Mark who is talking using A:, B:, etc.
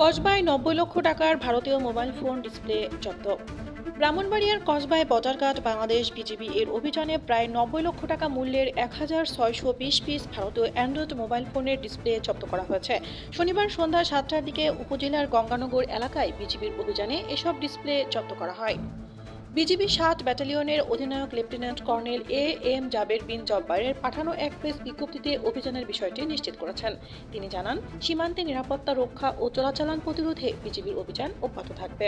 A: কসবায় ৯০ লক্ষ টাকার ভারতীয় মোবাইল ফোন ডিসপ্লে জব্দ। ব্রাহ্মণবাড়িয়ার কসবায় বর্ডার বাংলাদেশ বিজিবি এর অভিযানে প্রায় ৯০ লক্ষ টাকা মূল্যের ১,৬২০ পিস ভারতীয় অ্যান্ড্রয়েড মোবাইল ফোনের ডিসপ্লে জব্দ করা হয়েছে। শনিবার সন্ধ্যা ৭টার দিকে উপজেলার গঙ্গানগর এলাকায় বিজিবির অভিযানে এসব ডিসপ্লে জব্দ করা হয়। বিজিবি ৭ ব্যাটালিয়নের অধিনায়ক লেফটেন্যান্ট কর্নেল এম জাবের বিন জব্বারের পাঠানো এক প্রেস বিজ্ঞপ্তিতে অভিযানের বিষয়টি নিশ্চিত করেছেন। তিনি জানান, সীমান্তে নিরাপত্তা রক্ষা ও চোরাচালান প্রতিরোধে বিজিবির অভিযান অব্যাহত থাকবে।